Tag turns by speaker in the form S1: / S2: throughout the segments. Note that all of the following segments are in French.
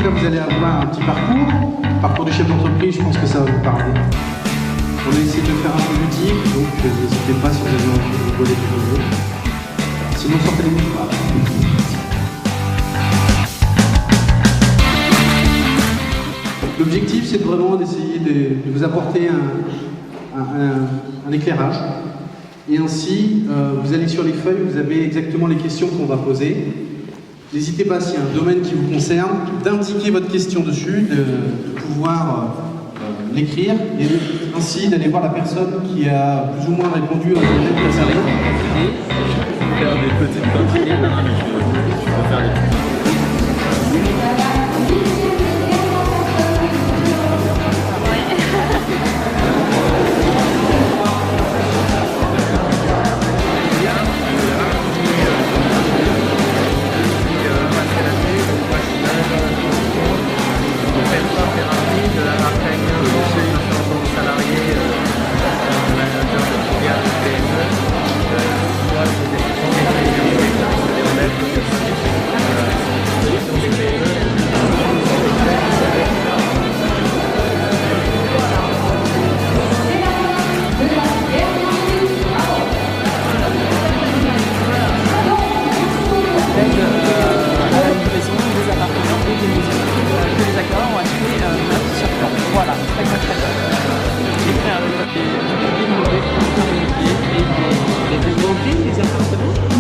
S1: là, vous allez avoir un petit parcours du chef d'entreprise, je pense que ça va vous parler. On a essayé de le faire un peu ludique, donc n'hésitez pas si vous avez envie de rigoler de nouveau. Sinon, sortez les mouchoirs. L'objectif, c'est vraiment d'essayer de vous apporter un éclairage. Et ainsi, vous allez sur les feuilles, vous avez exactement les questions qu'on va poser. N'hésitez pas, s'il y a un domaine qui vous concerne, d'indiquer votre question dessus, de pouvoir l'écrire, et ainsi d'aller voir la personne qui a plus ou moins répondu à votre domaine concerné.
S2: Faire des petites parties, je vais faire des...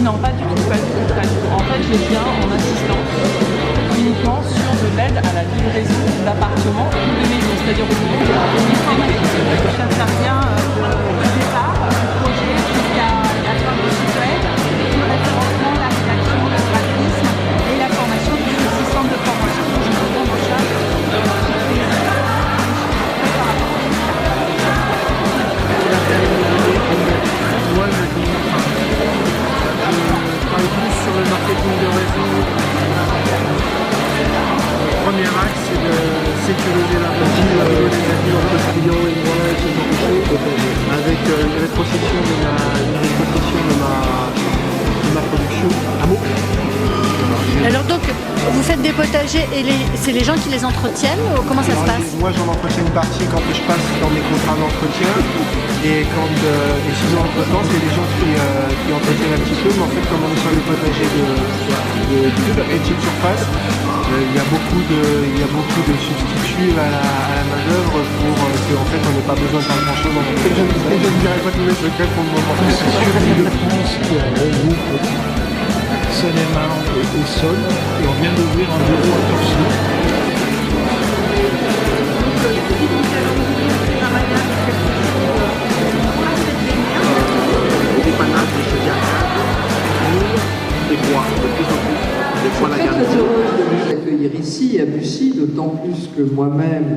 S3: Non, pas du tout, pas du tout, pas du tout. En fait, je viens en assistance uniquement sur de l'aide à la livraison d'appartements ou de maisons, c'est-à-dire aujourd'hui, ça ne sert rien du départ, du projet jusqu'à la fin du site web, le référencement, la rédaction, le graphisme et la formation du système de formation. Je me prends en charge.
S4: Moi, je travaille plus sur le marketing de réseau. Le premier axe, c'est de sécuriser la partie des avis entre clients et moi, ce genre de choses, avec une rétrocession de ma production à mots.
S5: Alors donc, vous faites des potagers et c'est les gens qui les entretiennent ou comment ça se passe?
S4: Moi, j'en entretiens une partie quand je passe dans mes contrats d'entretien. Et sinon, entre-temps, c'est les gens qui entretiennent un petit peu. Mais en fait, comme on est sur le potager de petite surface, il y a beaucoup de substituts à la main-d'œuvre pour qu'en fait, on n'ait pas besoin de faire grand-chose. Je ne dirais pas tous les secrets pour le moment.
S6: C'est sur l'Île-de-France qui regroupe Seine-et-Marne et Essonne, et on vient d'ouvrir un bureau à Torcy.
S4: Des panaches, des chaudières, des bois, de plus en plus, des fois la garde.
S7: Je suis très heureuse de vous accueillir ici à Bussy, d'autant plus que moi-même,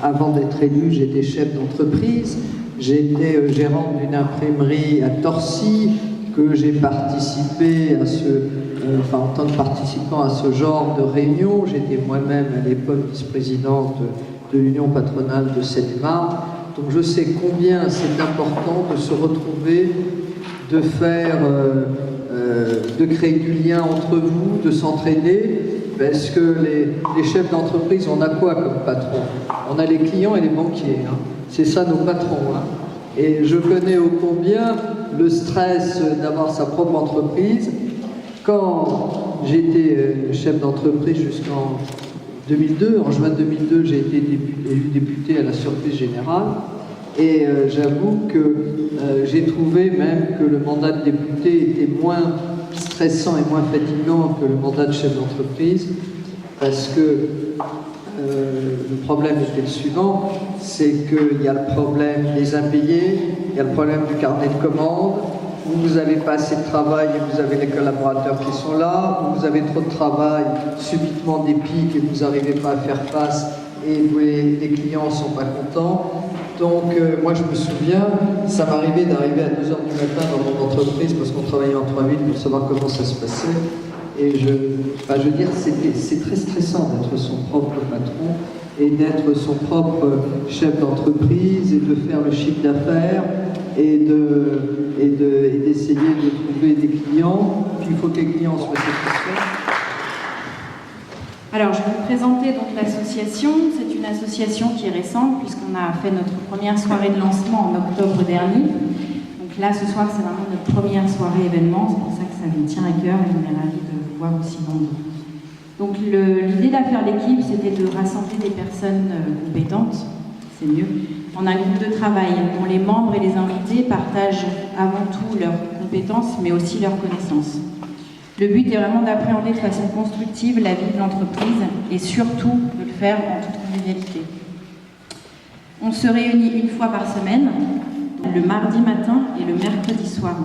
S7: avant d'être élu, j'étais chef d'entreprise. J'étais gérante d'une imprimerie à Torcy, que j'ai participé à en tant que participant à ce genre de réunion. J'étais moi-même à l'époque vice-présidente de l'Union patronale de Seine-et-Marne. Donc je sais combien c'est important de se retrouver, de faire, de créer du lien entre vous, de s'entraider, parce que les chefs d'entreprise, on a quoi comme patron? On a les clients et les banquiers, hein. C'est ça nos patrons, hein. Et je connais ô combien le stress d'avoir sa propre entreprise. Quand j'étais chef d'entreprise jusqu'en 2002, en juin 2002, j'ai été élu député à la surprise générale. Et j'avoue que j'ai trouvé même que le mandat de député était moins stressant et moins fatigant que le mandat de chef d'entreprise, parce que le problème était le suivant, c'est qu'il y a le problème des impayés, il y a le problème du carnet de commandes, où vous n'avez pas assez de travail et vous avez les collaborateurs qui sont là, où vous avez trop de travail, subitement des pics et vous n'arrivez pas à faire face et les clients ne sont pas contents. Donc moi je me souviens, ça m'arrivait d'arriver à 2h du matin dans mon entreprise parce qu'on travaillait en 3 villes pour savoir comment ça se passait. Et je veux dire, c'est très stressant d'être son propre patron et d'être son propre chef d'entreprise et de faire le chiffre d'affaires et d'essayer de trouver des clients. Puis il faut que les clients soient satisfaits.
S8: Alors, je vais vous présenter donc l'association. C'est une association qui est récente puisqu'on a fait notre première soirée de lancement en octobre dernier. Donc là, ce soir, c'est vraiment notre première soirée événement. C'est pour ça que ça nous tient à cœur et on est ravis de vous voir aussi nombreux. Donc l'idée d'affaire l'équipe, c'était de rassembler des personnes compétentes, c'est mieux, en un groupe de travail dont les membres et les invités partagent avant tout leurs compétences, mais aussi leurs connaissances. Le but est vraiment d'appréhender de façon constructive la vie de l'entreprise et surtout de le faire en toute convivialité. On se réunit une fois par semaine, le mardi matin et le mercredi soir.